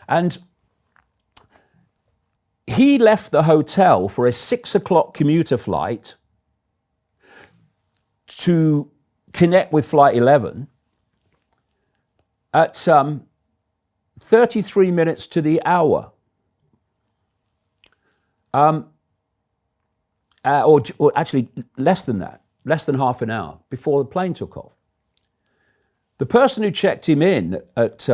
And he left the hotel for a 6 o'clock commuter flight to connect with Flight 11 at 33 minutes to the hour. Or actually less than that, less than half an hour before the plane took off. The person who checked him in at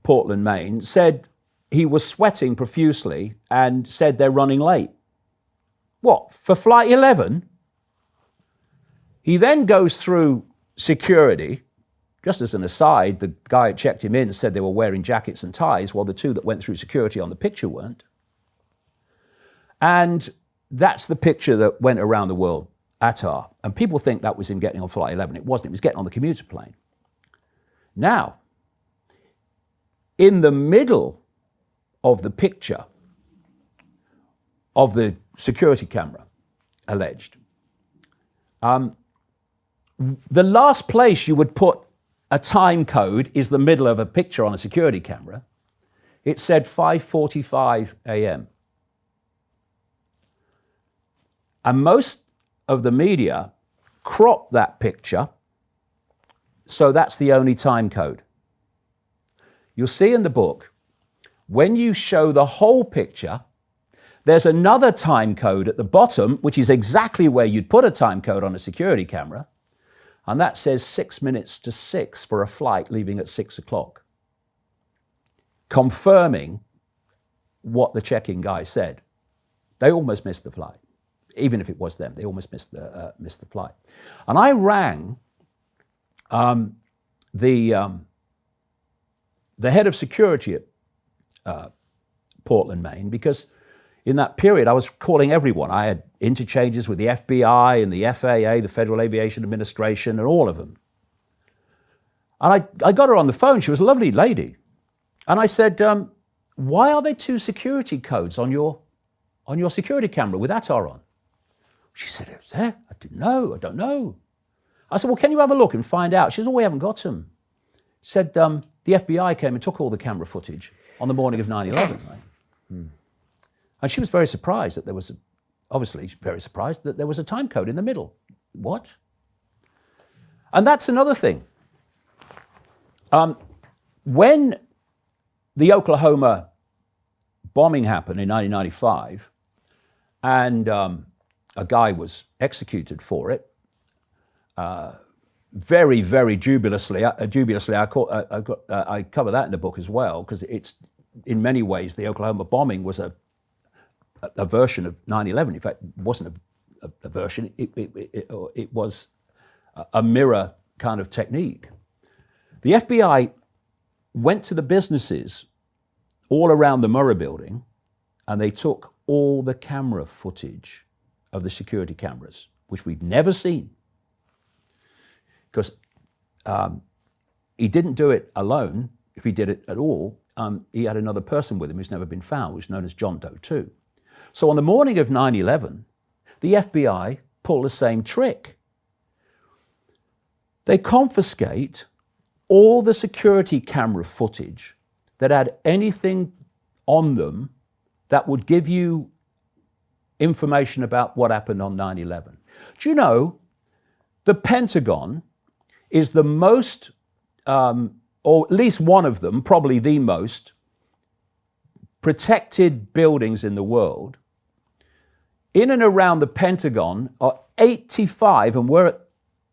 Portland, Maine, said he was sweating profusely and said they're running late. What, for Flight 11? He then goes through security. Just as an aside, the guy who checked him in said they were wearing jackets and ties, while the two that went through security on the picture weren't. And that's the picture that went around the world, Attar. And people think that was him getting on Flight 11. It wasn't. It was getting on the commuter plane. Now, in the middle of the picture of the security camera, alleged, the last place you would put a time code is the middle of a picture on a security camera. It said 5:45 a.m. And most of the media cropped that picture, so that's the only time code. You'll see in the book, when you show the whole picture, there's another time code at the bottom, which is exactly where you'd put a time code on a security camera, and that says 6 minutes to 6 for a flight leaving at 6 o'clock, confirming what the check-in guy said. They almost missed the flight. Even if it was them, they almost missed the flight. And I rang the head of security at Portland, Maine, because in that period I was calling everyone. I had interchanges with the FBI and the FAA, the Federal Aviation Administration, and all of them. And I got her on the phone. She was a lovely lady. And I said, why are there two security codes on your security camera with Attar on? She said, it was there. I didn't know. I don't know. I said, well, can you have a look and find out? She said, oh, we haven't got them. She said, the FBI came and took all the camera footage on the morning of 9/11. Right? And she was very surprised that there was, obviously very surprised that there was a time code in the middle. What? And that's another thing. When the Oklahoma bombing happened in 1995, and a guy was executed for it, very, very dubiously. I cover that in the book as well, because it's, in many ways, the Oklahoma bombing was a version of 9/11. In fact, it wasn't a version, it was a mirror kind of technique. The FBI went to the businesses all around the Murrah building, and they took all the camera footage of the security cameras, which we've never seen. Because he didn't do it alone. If he did it at all, he had another person with him who's never been found, who's known as John Doe 2. So on the morning of 9/11, the FBI pulled the same trick. They confiscate all the security camera footage that had anything on them that would give you information about what happened on 9/11. Do you know, the Pentagon is the most, or at least one of them, probably the most protected buildings in the world. In and around the Pentagon are 85, and we're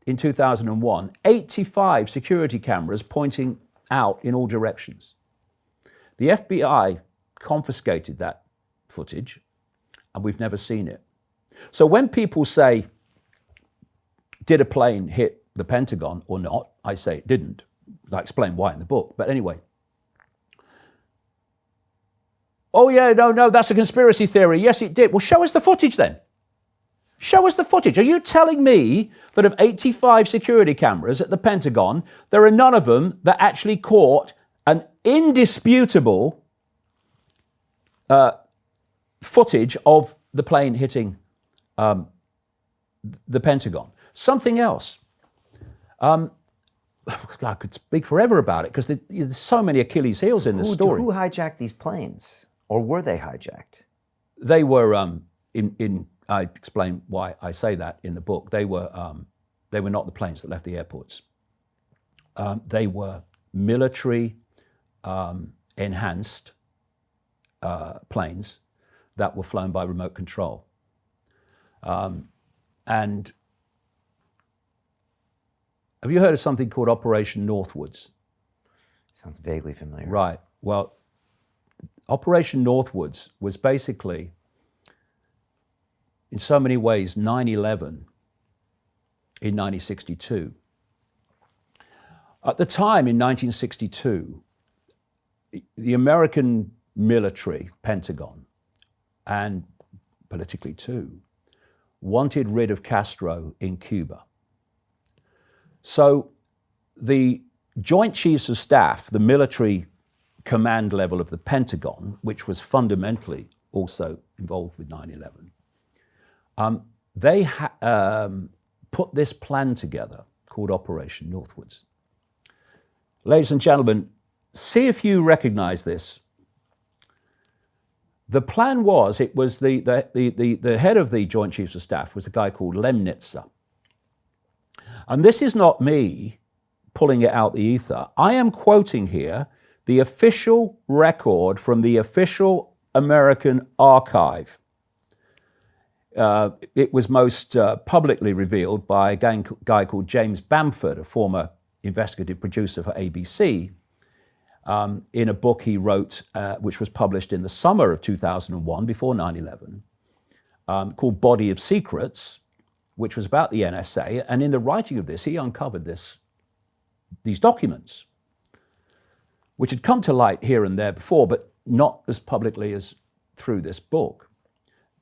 in 2001, 85 security cameras pointing out in all directions. The FBI confiscated that footage, and we've never seen it. So when people say, did a plane hit the Pentagon or not? I say it didn't. I explain why in the book. But anyway. Oh yeah, no, that's a conspiracy theory. Yes, it did. Well, show us the footage then. Show us the footage. Are you telling me that of 85 security cameras at the Pentagon, there are none of them that actually caught an indisputable footage of the plane hitting the Pentagon? Something else. I could speak forever about it because there's so many Achilles heels in this story. Who hijacked these planes? Or were they hijacked? They were, I explain why I say that in the book. They were not the planes that left the airports. They were military enhanced planes that were flown by remote control. And have you heard of something called Operation Northwoods? Sounds vaguely familiar. Right. Well, Operation Northwoods was basically, in so many ways, 9/11 in 1962. At the time, in 1962, the American military, Pentagon, and politically too, wanted rid of Castro in Cuba. So the Joint Chiefs of Staff, the military command level of the Pentagon, which was fundamentally also involved with 9/11, they put this plan together called Operation Northwoods. Ladies and gentlemen, see if you recognize this. The plan was, it was the head of the Joint Chiefs of Staff was a guy called Lemnitzer. And this is not me pulling it out the ether. I am quoting here the official record from the official American archive. It was most publicly revealed by a guy called James Bamford, a former investigative producer for ABC, in a book he wrote, which was published in the summer of 2001, before 9/11, called Body of Secrets, which was about the NSA. And in the writing of this, he uncovered these documents, which had come to light here and there before, but not as publicly as through this book.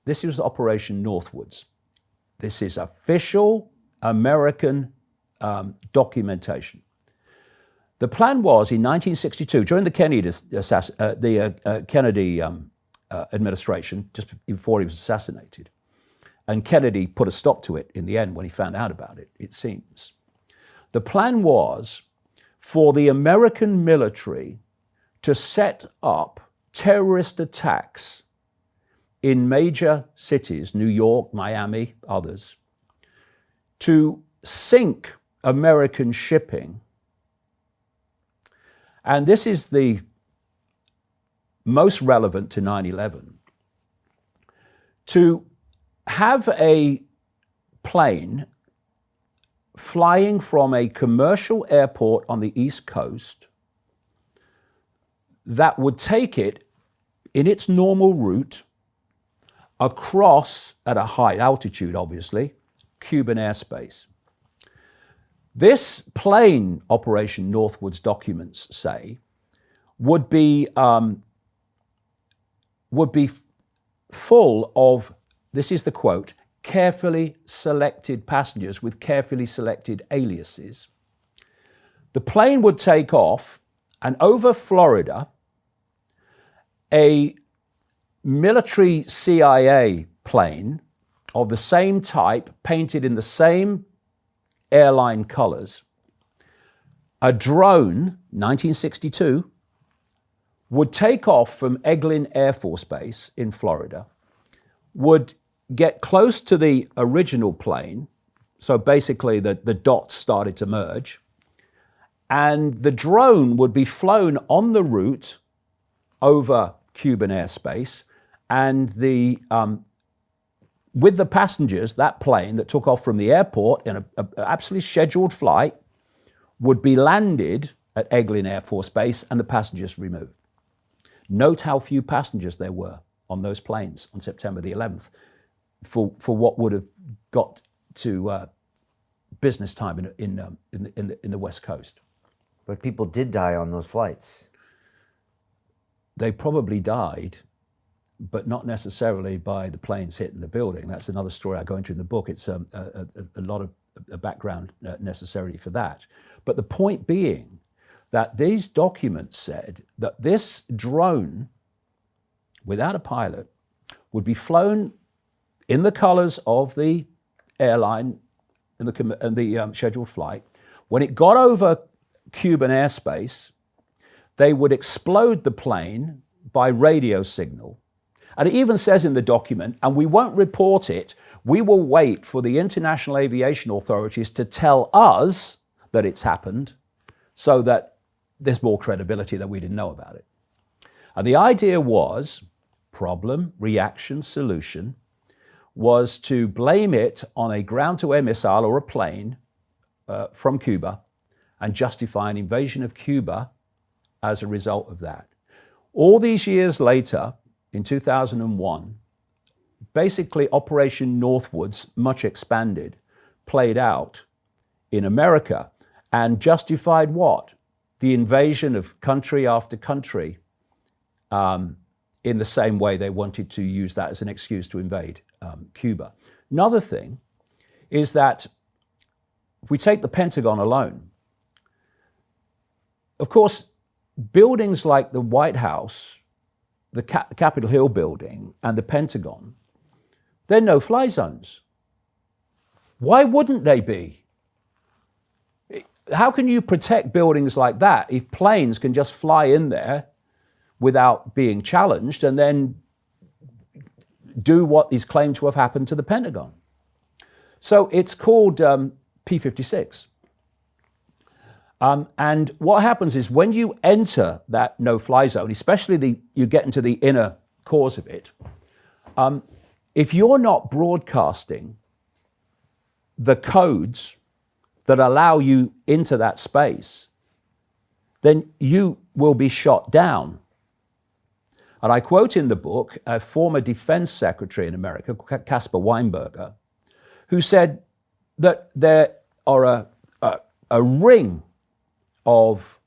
This is Operation Northwoods. This is official American documentation. The plan was in 1962, during the Kennedy administration, just before he was assassinated, and Kennedy put a stop to it in the end when he found out about it, it seems. The plan was for the American military to set up terrorist attacks in major cities, New York, Miami, others, to sink American shipping. And this is the most relevant to 9/11, to have a plane flying from a commercial airport on the East Coast that would take it in its normal route across, at a high altitude obviously, Cuban airspace. This plane, Operation Northwoods documents say, would be full of, this is the quote, carefully selected passengers with carefully selected aliases. The plane would take off, and over Florida, a military CIA plane of the same type, painted in the same airline colors, a drone, 1962, would take off from Eglin Air Force Base in Florida, would get close to the original plane, so basically the dots started to merge, and the drone would be flown on the route over Cuban airspace, and with the passengers, that plane that took off from the airport in an absolutely scheduled flight would be landed at Eglin Air Force Base and the passengers removed. Note how few passengers there were on those planes on September the 11th for what would have got to business time in the West Coast. But people did die on those flights. They probably died, but not necessarily by the planes hitting the building. That's another story I go into in the book. It's a lot of background necessary for that. But the point being that these documents said that this drone, without a pilot, would be flown in the colors of the airline and the scheduled flight. When it got over Cuban airspace, they would explode the plane by radio signal. And it even says in the document, and we won't report it, we will wait for the international aviation authorities to tell us that it's happened so that there's more credibility that we didn't know about it. And the idea was problem, reaction, solution, was to blame it on a ground-to-air missile or a plane from Cuba and justify an invasion of Cuba as a result of that. All these years later, in 2001, basically Operation Northwoods, much expanded, played out in America and justified what? The invasion of country after country in the same way they wanted to use that as an excuse to invade Cuba. Another thing is that if we take the Pentagon alone, of course, buildings like the White House, the Capitol Hill building, and the Pentagon, they're no-fly zones. Why wouldn't they be? How can you protect buildings like that if planes can just fly in there without being challenged and then do what is claimed to have happened to the Pentagon? So it's called P-56. And what happens is when you enter that no-fly zone, especially you get into the inner cores of it, if you're not broadcasting the codes that allow you into that space, then you will be shot down. And I quote in the book a former defense secretary in America, Caspar Weinberger, who said that there are a ring of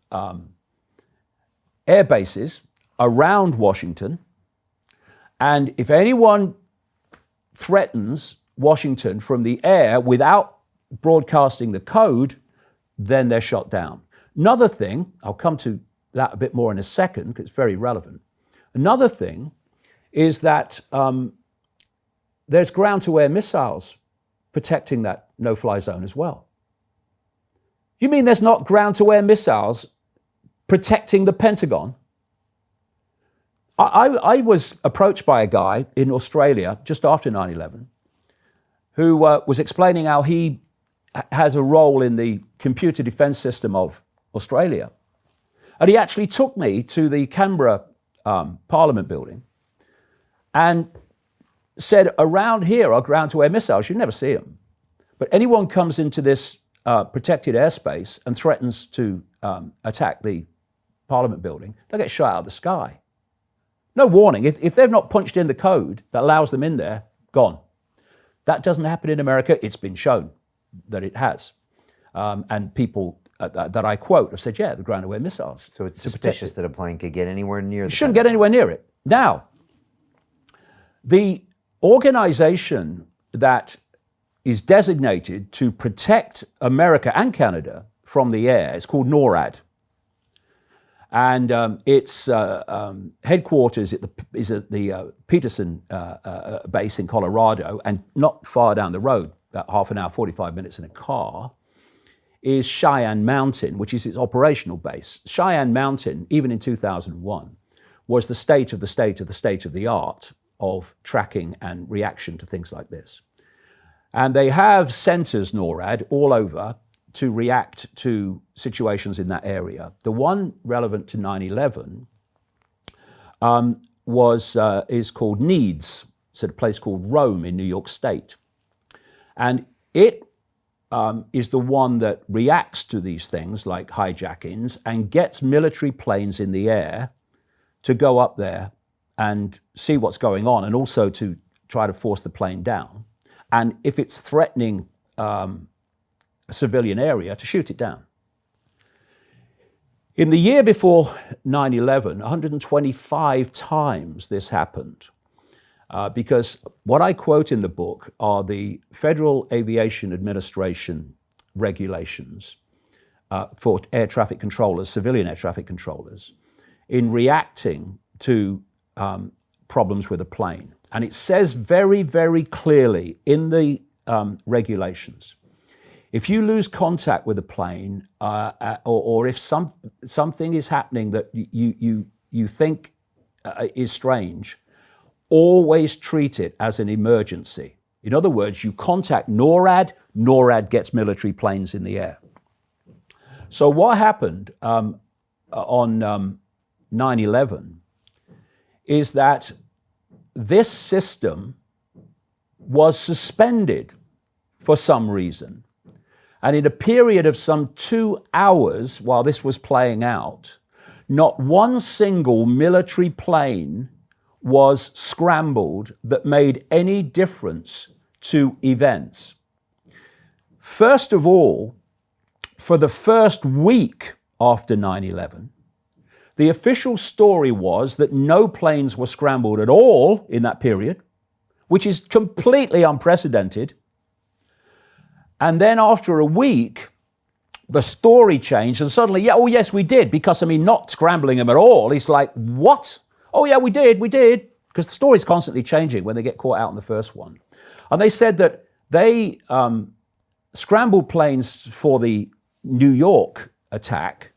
air bases around Washington, and if anyone threatens Washington from the air without broadcasting the code, then they're shot down. Another thing, I'll come to that a bit more in a second because it's very relevant. Another thing is that there's ground-to-air missiles protecting that no-fly zone as well. You mean there's not ground-to-air missiles protecting the Pentagon? I was approached by a guy in Australia just after 9/11 who was explaining how he has a role in the computer defense system of Australia. And he actually took me to the Canberra Parliament building and said, around here are ground-to-air missiles. You never see them. But anyone comes into this protected airspace and threatens to attack the Parliament building, they'll get shot out of the sky. No warning. If they've not punched in the code that allows them in there, gone. That doesn't happen in America. It's been shown that it has. And people that I quote have said, yeah, the ground-to-air missiles. So it's suspicious that a plane could get anywhere near the shouldn't get anywhere near it. Now, the organization that is designated to protect America and Canada from the air is called NORAD. And its headquarters is at the Peterson base in Colorado, and not far down the road, about half an hour, 45 minutes in a car, is Cheyenne Mountain, which is its operational base. Cheyenne Mountain, even in 2001, was the state of the art of tracking and reaction to things like this. And they have centers, NORAD, all over to react to situations in that area. The one relevant to 9/11 is called NEADS. It's at a place called Rome in New York State. And it is the one that reacts to these things like hijackings and gets military planes in the air to go up there and see what's going on, and also to try to force the plane down. And if it's threatening a civilian area, to shoot it down. In the year before 9/11, 125 times this happened, because what I quote in the book are the Federal Aviation Administration regulations for air traffic controllers, civilian air traffic controllers, in reacting to problems with a plane. And it says very, very clearly in the regulations, if you lose contact with a plane, or if something is happening that you think is strange, always treat it as an emergency. In other words, you contact NORAD, NORAD gets military planes in the air. So what happened on 9/11 is that this system was suspended for some reason. And in a period of some 2 hours while this was playing out, not one single military plane was scrambled that made any difference to events. First of all, for the first week after 9/11, the official story was that no planes were scrambled at all in that period, which is completely unprecedented. And then after a week, the story changed and suddenly, yes, we did, because, not scrambling them at all. It's like, what? Oh, yeah, we did, because the story's constantly changing when they get caught out in the first one. And they said that they scrambled planes for the New York attack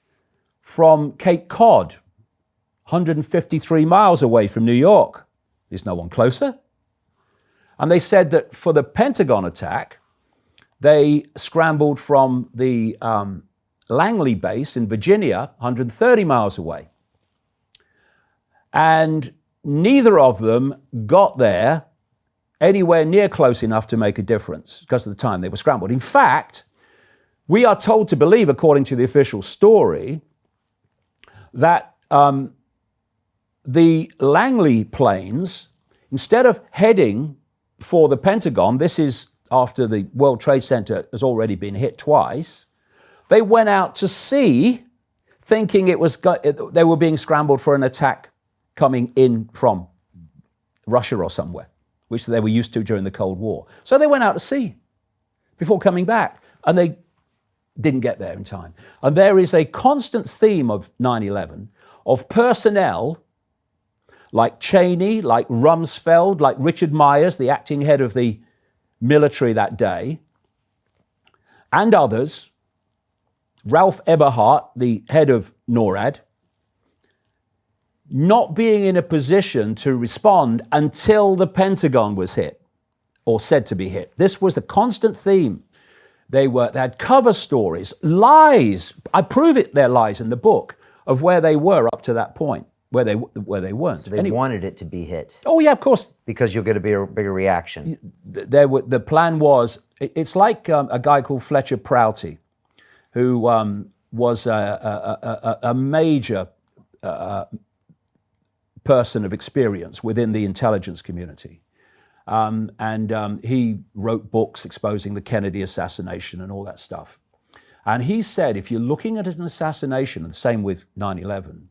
from Cape Cod, 153 miles away from New York. There's no one closer. And they said that for the Pentagon attack, they scrambled from the Langley base in Virginia, 130 miles away. And neither of them got there anywhere near close enough to make a difference because of the time they were scrambled. In fact, we are told to believe, according to the official story, that the Langley planes, instead of heading for the Pentagon, this is after the World Trade Center has already been hit twice, they went out to sea thinking they were being scrambled for an attack coming in from Russia or somewhere, which they were used to during the Cold War. So they went out to sea before coming back, and they didn't get there in time. And there is a constant theme of 9/11 of personnel like Cheney, like Rumsfeld, like Richard Myers, the acting head of the military that day, and others, Ralph Eberhart, the head of NORAD, not being in a position to respond until the Pentagon was hit, or said to be hit. This was a constant theme. They had cover stories, lies. I prove they're lies in the book of where they were up to that point, where they weren't. So they wanted it to be hit. Oh yeah, of course. Because you'll get a bigger reaction. The plan was, it's like a guy called Fletcher Prouty, who was a major person of experience within the intelligence community. He wrote books exposing the Kennedy assassination and all that stuff. And he said, if you're looking at an assassination, and the same with 9/11,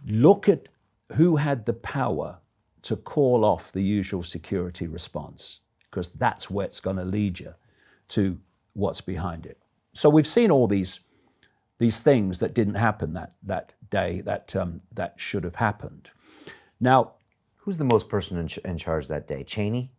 look at who had the power to call off the usual security response, because that's where it's going to lead you to what's behind it. So we've seen all these things that didn't happen that day that should have happened. Now, who's the most person in charge that day? Cheney?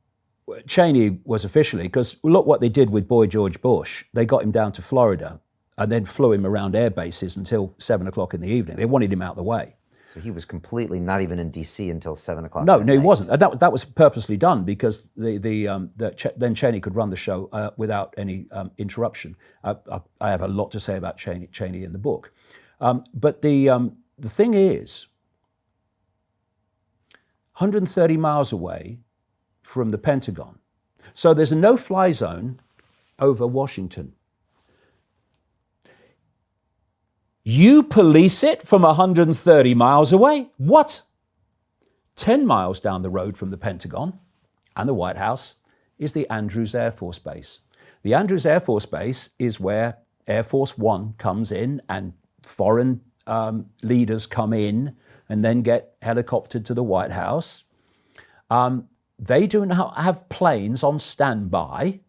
Cheney was officially, because look what they did with Boy George Bush. They got him down to Florida and then flew him around air bases until 7 o'clock in the evening. They wanted him out of the way. So he was completely not even in D.C. until 7 o'clock. No, he wasn't. That was purposely done because then Cheney could run the show without any interruption. I have a lot to say about Cheney in the book, but the thing is, 130 miles away from the Pentagon, so there's a no-fly zone over Washington. You police it from 130 miles away? What? 10 miles down the road from the Pentagon and the White House is the Andrews Air Force Base. The Andrews Air Force Base is where Air Force One comes in and foreign leaders come in and then get helicoptered to the White House. They do not have planes on standby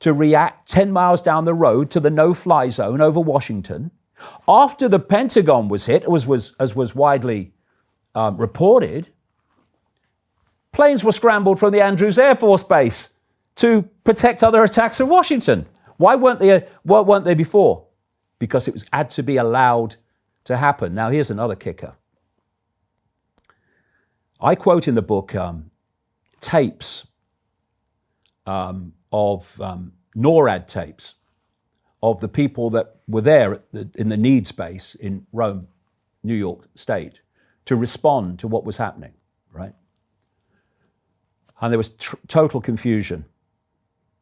to react 10 miles down the road to the no-fly zone over Washington. After the Pentagon was hit, as was widely reported, planes were scrambled from the Andrews Air Force Base to protect other attacks of Washington. Why weren't they before? Because it had to be allowed to happen. Now, here's another kicker. I quote in the book tapes of NORAD tapes of the people that were there in the needs base in Rome, New York State, to respond to what was happening, right? And there was total confusion.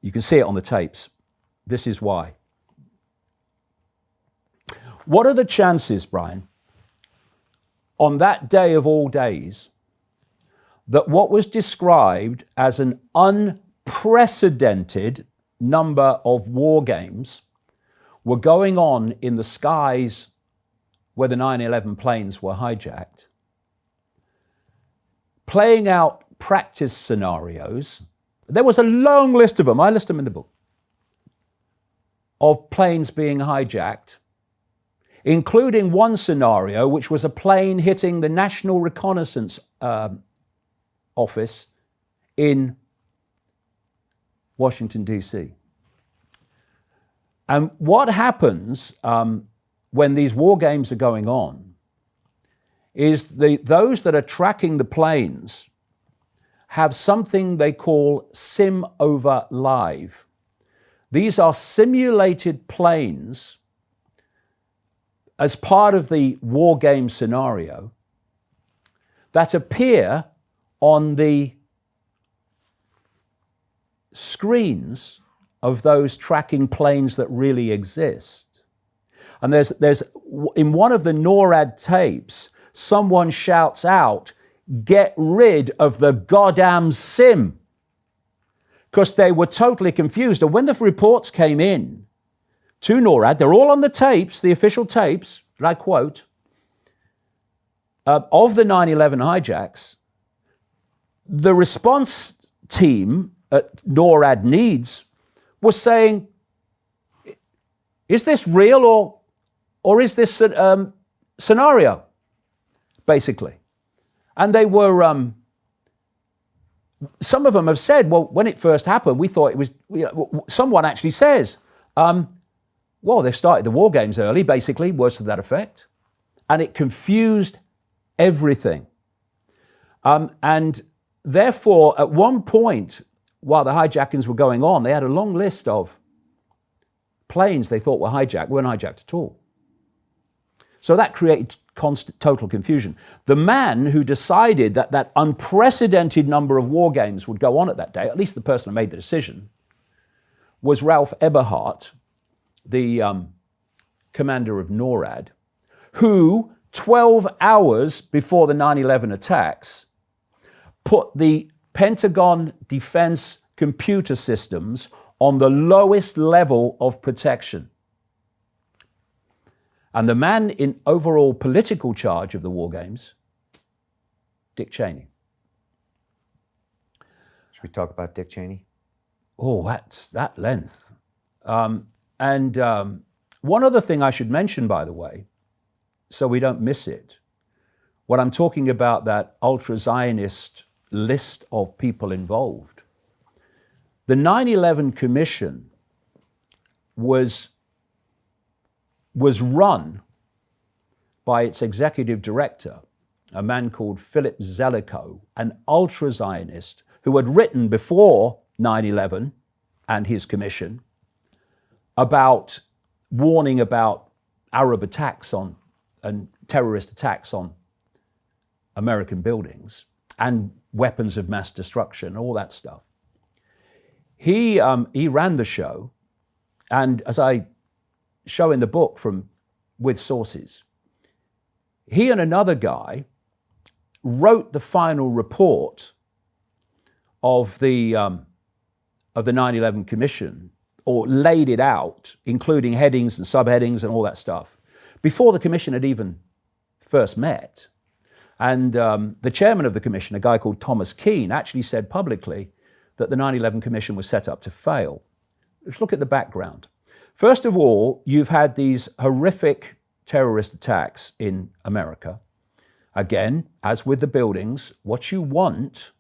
You can see it on the tapes. This is why. What are the chances, Brian, on that day of all days, that what was described as an unprecedented number of war games were going on in the skies where the 9/11 planes were hijacked, playing out practice scenarios? There was a long list of them, I list them in the book, of planes being hijacked, including one scenario which was a plane hitting the National Reconnaissance Office in Washington, D.C. And what happens when these war games are going on is those that are tracking the planes have something they call sim over live. These are simulated planes as part of the war game scenario that appear on the screens of those tracking planes that really exist. And there's in one of the NORAD tapes, someone shouts out, "Get rid of the goddamn sim," because they were totally confused. And when the reports came in to NORAD, they're all on the tapes, the official tapes, that I quote, of the 9/11 hijacks, the response team at NORAD Needs was saying, "Is this real or is this scenario?" Basically. And they were, some of them have said, well, when it first happened, we thought it was, someone actually says, well, they've started the war games early, basically, words to that effect. And it confused everything. And therefore, at one point, while the hijackings were going on, they had a long list of planes they thought were hijacked, weren't hijacked at all. So that created constant, total confusion. The man who decided that that unprecedented number of war games would go on at that day, at least the person who made the decision, was Ralph Eberhardt, the commander of NORAD, who 12 hours before the 9/11 attacks put the Pentagon defense computer systems on the lowest level of protection. And the man in overall political charge of the war games, Dick Cheney. Should we talk about Dick Cheney? Oh, that's that length. One other thing I should mention, by the way, so we don't miss it, when I'm talking about that ultra-Zionist list of people involved, the 9/11 Commission was run by its executive director, a man called Philip Zelikow, an ultra-Zionist who had written before 9/11 and his commission about warning about Arab attacks on and terrorist attacks on American buildings and weapons of mass destruction, all that stuff. He ran the show, and as I show in the book with sources, he and another guy wrote the final report of the 9/11 Commission, or laid it out, including headings and subheadings and all that stuff, before the commission had even first met. And the chairman of the commission, a guy called Thomas Keane, actually said publicly that the 9/11 Commission was set up to fail. Let's look at the background. First of all, you've had these horrific terrorist attacks in America. Again, as with the buildings, what you want,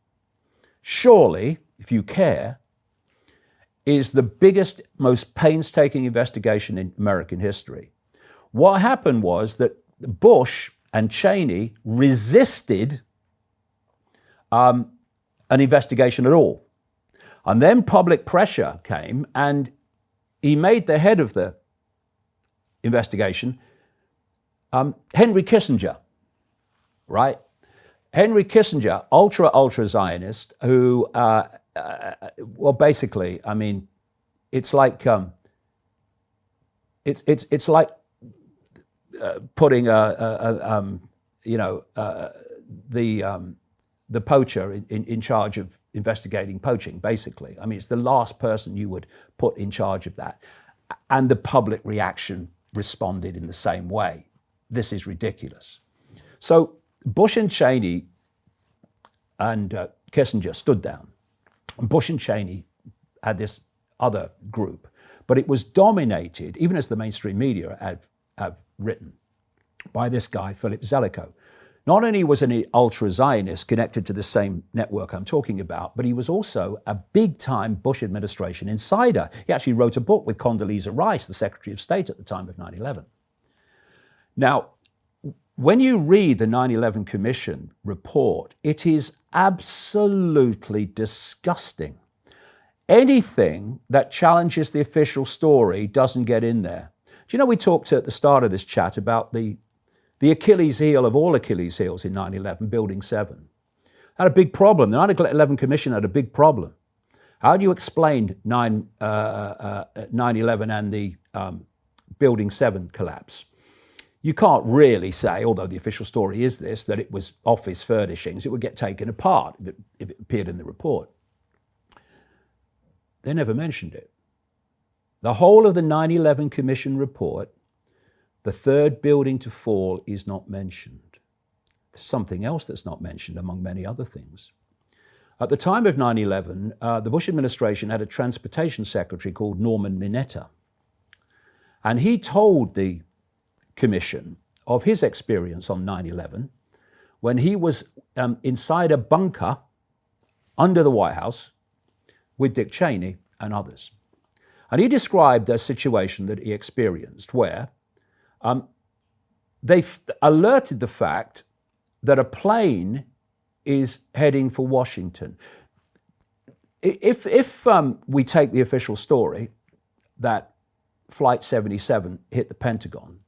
surely, if you care, is the biggest, most painstaking investigation in American history. What happened was that Bush and Cheney resisted an investigation at all. And then public pressure came, and he made the head of the investigation Henry Kissinger, right? Henry Kissinger, ultra Zionist, who, well, basically, I mean, it's like it's like putting the poacher in charge of investigating poaching, basically. I mean, it's the last person you would put in charge of that. And the public reaction responded in the same way. This is ridiculous. So Bush and Cheney and Kissinger stood down. And Bush and Cheney had this other group, but it was dominated, even as the mainstream media have written, by this guy, Philip Zelikow. Not only was an ultra-Zionist connected to the same network I'm talking about, but he was also a big-time Bush administration insider. He actually wrote a book with Condoleezza Rice, the Secretary of State at the time of 9/11. Now, when you read the 9/11 Commission report, it is absolutely disgusting. Anything that challenges the official story doesn't get in there. Do you know, we talked at the start of this chat about the Achilles heel of all Achilles heels in 9/11, Building 7. Had a big problem. The 9/11 Commission had a big problem. How do you explain 9/11 and the Building 7 collapse? You can't really say, although the official story is this, that it was office furnishings. It would get taken apart if it appeared in the report. They never mentioned it. The whole of the 9/11 Commission report, the third building to fall, is not mentioned. There's something else that's not mentioned among many other things. At the time of 9/11, the Bush administration had a transportation secretary called Norman Mineta. And he told the commission of his experience on 9/11 when he was inside a bunker under the White House with Dick Cheney and others. And he described a situation that he experienced where they alerted the fact that a plane is heading for Washington. If we take the official story that Flight 77 hit the Pentagon,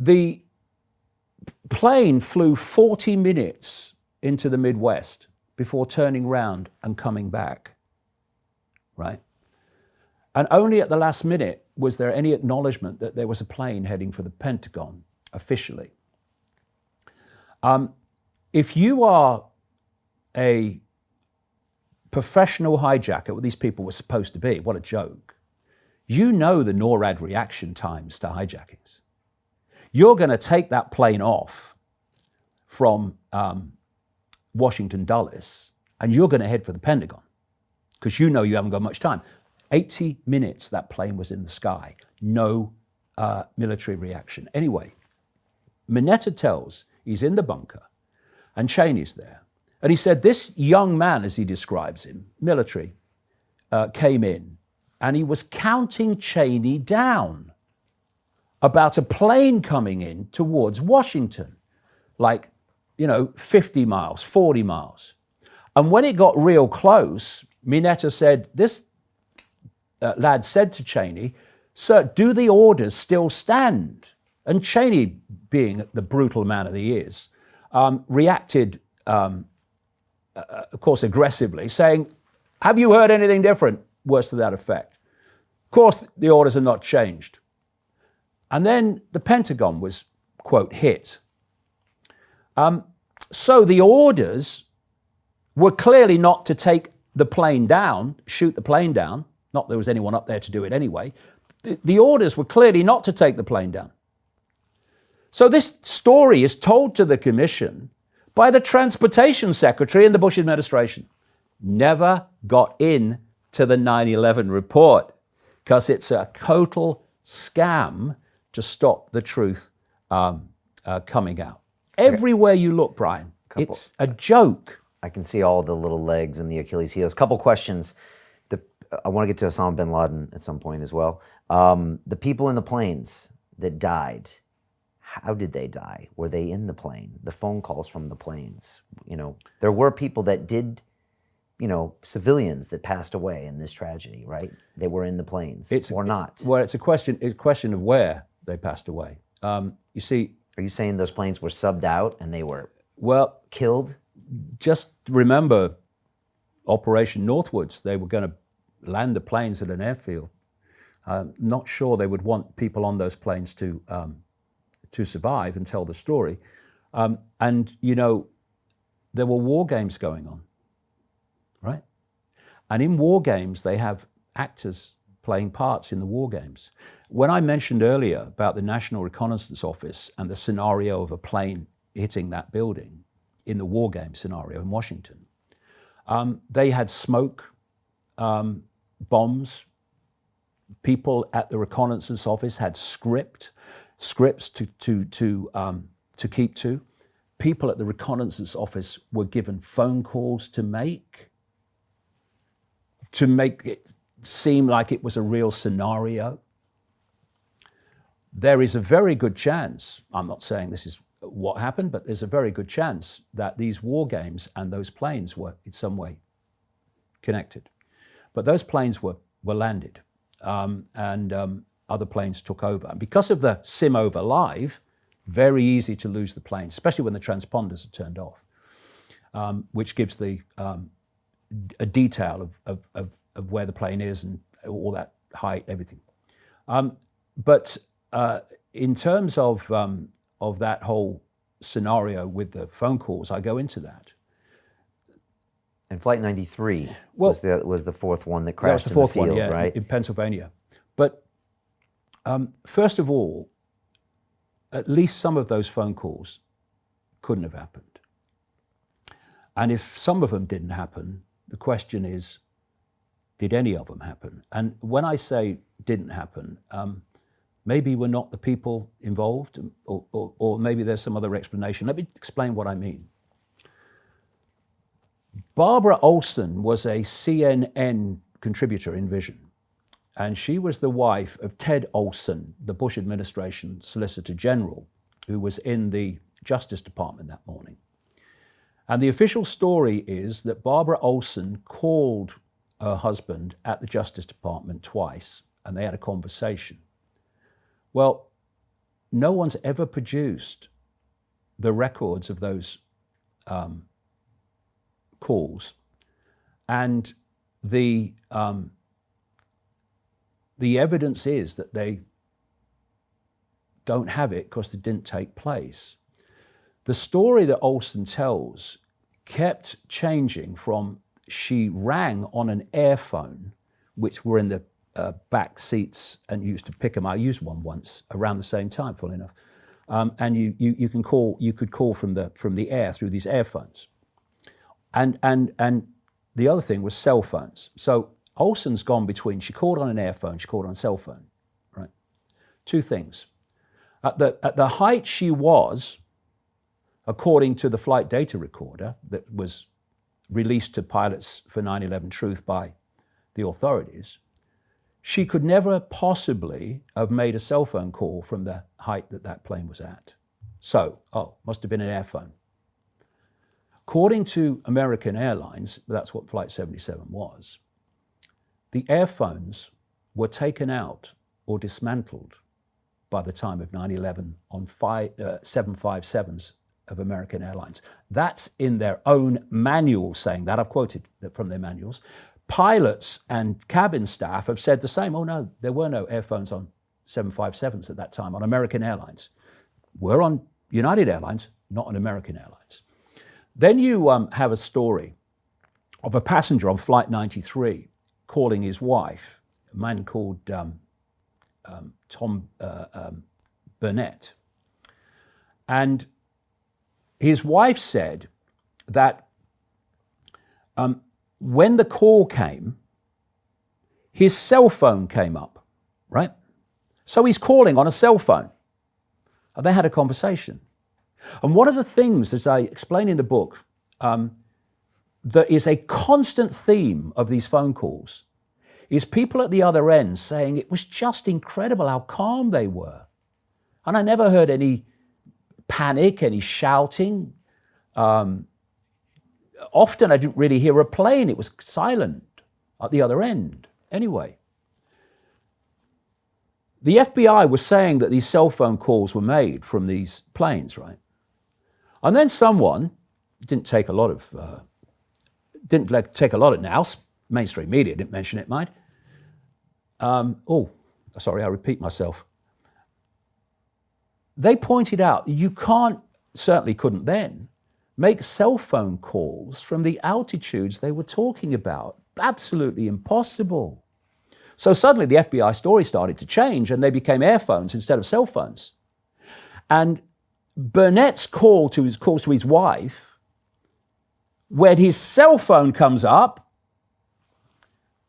the plane flew 40 minutes into the Midwest before turning round and coming back, right? And only at the last minute was there any acknowledgement that there was a plane heading for the Pentagon officially. If you are a professional hijacker, what these people were supposed to be, what a joke, you know the NORAD reaction times to hijackings. You're going to take that plane off from Washington Dulles, and you're going to head for the Pentagon because you know you haven't got much time. 80 minutes that plane was in the sky, no military reaction. Anyway, Mineta tells he's in the bunker and Cheney's there. And he said this young man, as he describes him, military, came in and he was counting Cheney down about a plane coming in towards Washington, like, 50 miles, 40 miles. And when it got real close, Mineta said, this lad said to Cheney, "Sir, do the orders still stand?" And Cheney, being the brutal man that he is, reacted, of course, aggressively, saying, "Have you heard anything different?" Words to that effect. Of course, the orders are not changed. And then the Pentagon was, quote, hit. So the orders were clearly not to take the plane down, shoot the plane down. Not that there was anyone up there to do it anyway. The orders were clearly not to take the plane down. So this story is told to the commission by the transportation secretary in the Bush administration. Never got in to the 9/11 report because it's a total scam to stop the truth coming out. Everywhere you look, Brian, it's a joke. I can see all the little legs and the Achilles heels. Couple questions. The I want to get to Osama bin Laden at some point as well. The people in the planes that died, how did they die? Were they in the plane? The phone calls from the planes. There were people that did, civilians that passed away in this tragedy, right? They were in the planes or not. Well, it's a question of where they passed away. You see, are you saying those planes were subbed out and they were killed? Just remember Operation Northwoods. They were going to land the planes at an airfield. Not sure they would want people on those planes to survive and tell the story. And there were war games going on, right? And in war games, they have actors playing parts in the war games. When I mentioned earlier about the National Reconnaissance Office and the scenario of a plane hitting that building in the war game scenario in Washington, they had smoke, bombs. People at the Reconnaissance Office had scripts to keep to. People at the Reconnaissance Office were given phone calls to make it seem like it was a real scenario. There is a very good chance, I'm not saying this is what happened, but there's a very good chance that these war games and those planes were in some way connected. But those planes were landed, and other planes took over. And because of the sim over live, very easy to lose the plane, especially when the transponders are turned off, which gives a detail of where the plane is and all that height, everything. But in terms of that whole scenario with the phone calls, I go into that. And Flight 93 was the fourth one that crashed in the field, one, yeah, right? In Pennsylvania. But first of all, at least some of those phone calls couldn't have happened. And if some of them didn't happen, the question is, did any of them happen? And when I say didn't happen, maybe we're not the people involved, or maybe there's some other explanation. Let me explain what I mean. Barbara Olson was a CNN contributor in Vision, and she was the wife of Ted Olson, the Bush administration Solicitor General, who was in the Justice Department that morning. And the official story is that Barbara Olson called her husband at the Justice Department twice, and they had a conversation. Well, no one's ever produced the records of those calls, and the evidence is that they don't have it because it didn't take place. The story that Olson tells kept changing from she rang on an airphone, which were in the back seats and used to pick them. I used one once around the same time, funnily enough. And you could call from the air through these airphones. And the other thing was cell phones. So Olson's gone between, she called on an airphone, she called on a cell phone, right? Two things. At the height she was, according to the flight data recorder that was released to pilots for 9/11 Truth by the authorities, she could never possibly have made a cell phone call from the height that plane was at. So, must have been an airphone. According to American Airlines, that's what Flight 77 was, the airphones were taken out or dismantled by the time of 9/11 on 757s of American Airlines. That's in their own manual saying that. I've quoted from their manuals. Pilots and cabin staff have said the same. Oh no, there were no airphones on 757s at that time on American Airlines. We're on United Airlines, not on American Airlines. Then you have a story of a passenger on Flight 93 calling his wife, a man called Tom Burnett. And his wife said that when the call came, his cell phone came up, right? So he's calling on a cell phone. And they had a conversation. And one of the things, as I explain in the book, that is a constant theme of these phone calls is people at the other end saying it was just incredible how calm they were. And I never heard any panic, any shouting. Often I didn't really hear a plane. It was silent at the other end. Anyway, the FBI was saying that these cell phone calls were made from these planes, right? And then someone, didn't take a lot of now, mainstream media didn't mention it, mind. Sorry, I repeat myself. They pointed out you certainly couldn't then, make cell phone calls from the altitudes they were talking about. Absolutely impossible. So suddenly the FBI story started to change and they became airphones instead of cell phones. And Burnett's calls to his wife, when his cell phone comes up,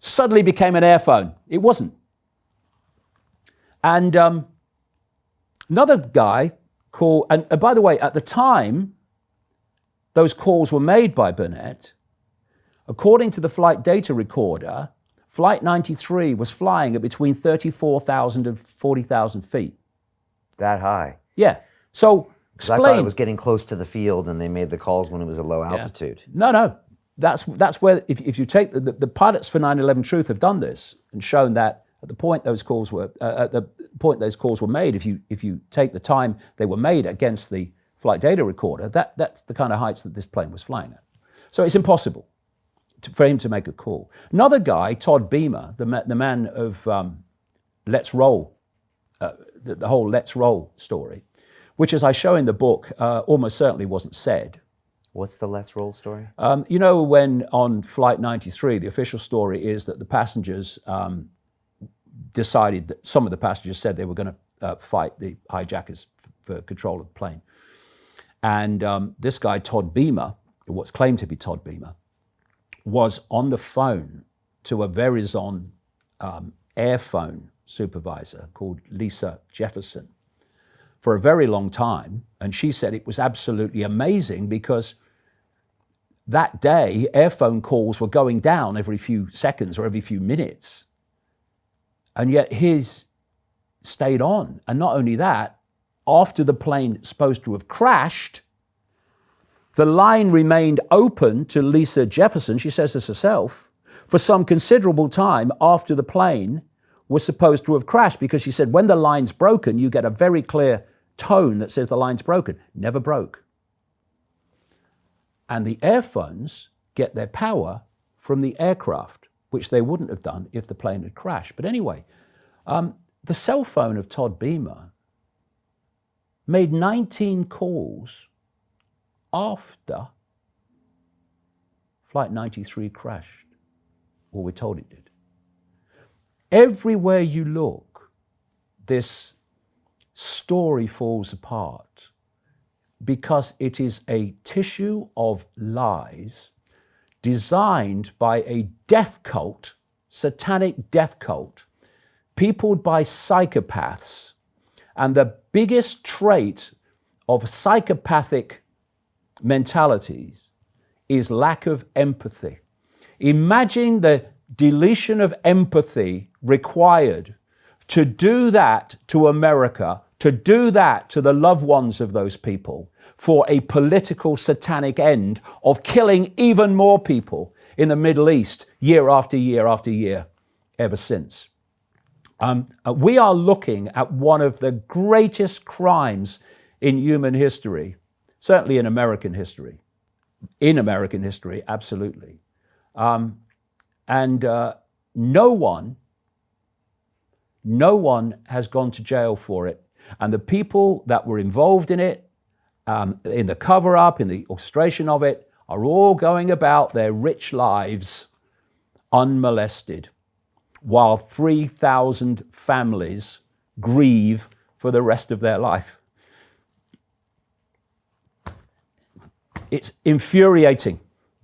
suddenly became an airphone. It wasn't. And another guy called, and by the way, at the time those calls were made by Burnett, according to the flight data recorder, Flight 93 was flying at between 34,000 and 40,000 feet. That high? Yeah. So explain. I thought it was getting close to the field and they made the calls when it was a low altitude. No. That's where, if you take, the pilots for 9/11 Truth have done this and shown that at the point those calls were made, if you take the time they were made against the flight data recorder, that's the kind of heights that this plane was flying at. So it's impossible for him to make a call. Another guy, Todd Beamer, the man of Let's Roll, the whole Let's Roll story, which, as I show in the book, almost certainly wasn't said. What's the Let's Roll story? When on Flight 93, the official story is that the passengers decided that some of the passengers said they were going to fight the hijackers for control of the plane. And this guy, Todd Beamer, what's claimed to be Todd Beamer, was on the phone to a Verizon airphone supervisor called Lisa Jefferson for a very long time. And she said it was absolutely amazing because that day, airphone calls were going down every few seconds or every few minutes. And yet his stayed on. And not only that, after the plane supposed to have crashed, the line remained open to Lisa Jefferson, she says this herself, for some considerable time after the plane was supposed to have crashed, because she said when the line's broken, you get a very clear tone that says the line's broken. Never broke. And the airphones get their power from the aircraft, which they wouldn't have done if the plane had crashed. But anyway, the cell phone of Todd Beamer made 19 calls after Flight 93 crashed, or we're told it did. Everywhere you look, this story falls apart because it is a tissue of lies designed by a death cult, satanic death cult, peopled by psychopaths. And the biggest trait of psychopathic mentalities is lack of empathy. Imagine the deletion of empathy required to do that to America, to do that to the loved ones of those people, for a political satanic end of killing even more people in the Middle East year after year after year ever since. We are looking at one of the greatest crimes in human history, certainly in American history. In American history, absolutely. No one has gone to jail for it. And the people that were involved in it, in the cover-up, in the orchestration of it, are all going about their rich lives unmolested, while 3,000 families grieve for the rest of their life. It's infuriating.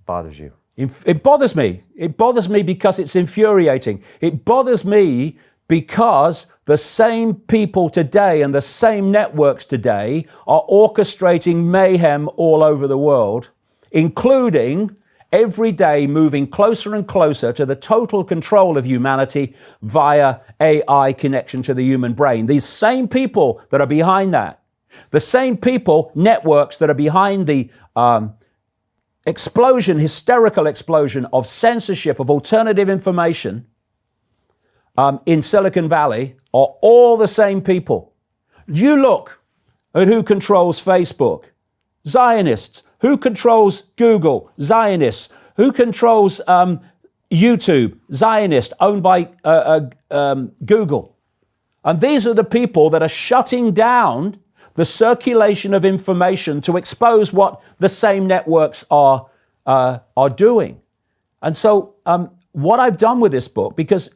Bothers you? It bothers me. It bothers me because it's infuriating. It bothers me because the same people today and the same networks today are orchestrating mayhem all over the world, including every day moving closer and closer to the total control of humanity via AI connection to the human brain. These same people that are behind that, the same people, networks that are behind the hysterical explosion of censorship, of alternative information in Silicon Valley, are all the same people. You look at who controls Facebook, Zionists. Who controls Google? Zionists. Who controls YouTube? Zionist, owned by Google. And these are the people that are shutting down the circulation of information to expose what the same networks are doing. And so what I've done with this book, because,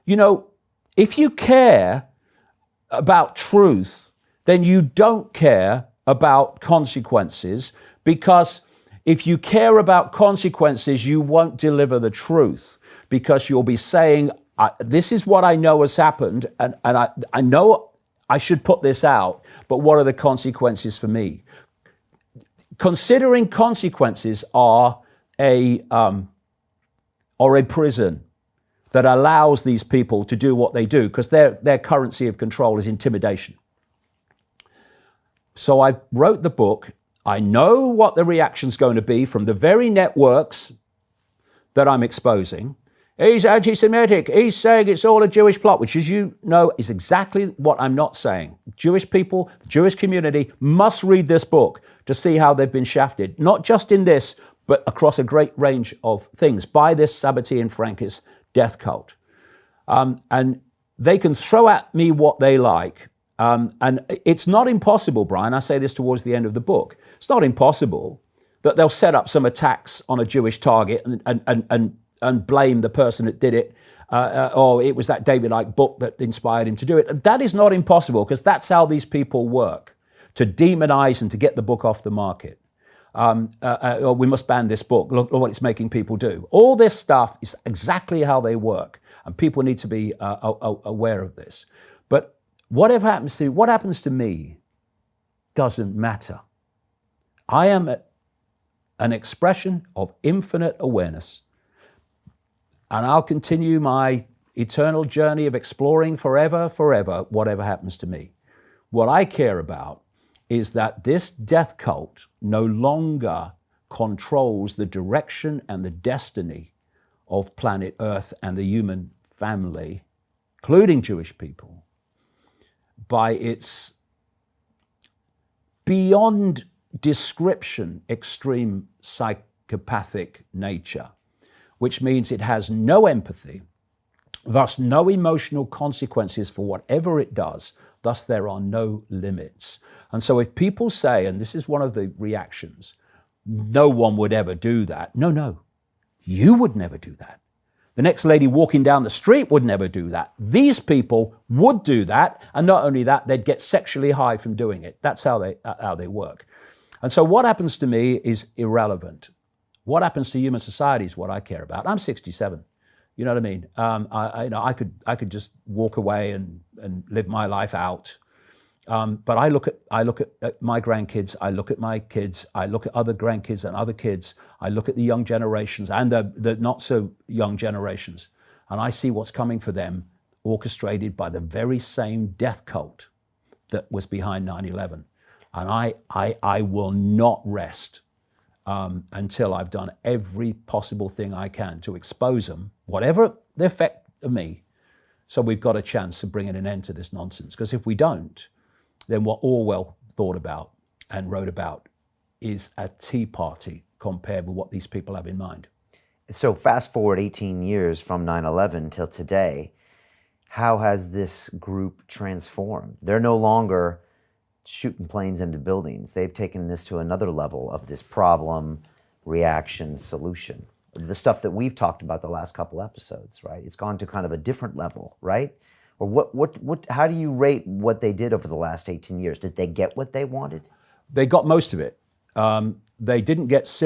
you know, if you care about truth, then you don't care about consequences, because if you care about consequences, you won't deliver the truth, because you'll be saying, this is what I know has happened, and I know I should put this out, but what are the consequences for me? Considering consequences are a prison that allows these people to do what they do, because their currency of control is intimidation. So I wrote the book. I know what the reaction's going to be from the very networks that I'm exposing. He's anti-Semitic. He's saying it's all a Jewish plot, which, as you know, is exactly what I'm not saying. Jewish people, the Jewish community must read this book to see how they've been shafted, not just in this, but across a great range of things by this Sabbatean Frankist death cult. And they can throw at me what they like. And it's not impossible, Brian, I say this towards the end of the book, it's not impossible that they'll set up some attacks on a Jewish target and blame the person that did it, or it was that David Icke book that inspired him to do it. That is not impossible, because that's how these people work, to demonize and to get the book off the market. Or we must ban this book, look what it's making people do. All this stuff is exactly how they work, and people need to be aware of this. But what happens to me doesn't matter. I am an expression of infinite awareness, and I'll continue my eternal journey of exploring forever, whatever happens to me. What I care about is that this death cult no longer controls the direction and the destiny of planet Earth and the human family, including Jewish people, by its beyond description extreme psychopathic nature, which means it has no empathy, thus no emotional consequences for whatever it does, thus there are no limits. And so if people say, and this is one of the reactions, no one would ever do that. No, you would never do that. The next lady walking down the street would never do that. These people would do that, and not only that, they'd get sexually high from doing it. That's how they work. And so what happens to me is irrelevant. What happens to human society is what I care about. I'm 67. You know what I mean? I could just walk away and live my life out. But I look at my grandkids, I look at my kids, I look at other grandkids and other kids, I look at the young generations and the not so young generations, and I see what's coming for them, orchestrated by the very same death cult that was behind 9/11. And I will not rest until I've done every possible thing I can to expose them, whatever the effect of me, so we've got a chance of bringing an end to this nonsense. Because if we don't, then what Orwell thought about and wrote about is a tea party compared with what these people have in mind. So fast forward 18 years from 9/11 till today, how has this group transformed? They're no longer shooting planes into buildings. They've taken this to another level of this problem, reaction, solution. The stuff that we've talked about the last couple episodes, right? It's gone to kind of a different level, right? Or what? How do you rate what they did over the last 18 years? Did they get what they wanted? They got most of it. They didn't get serious.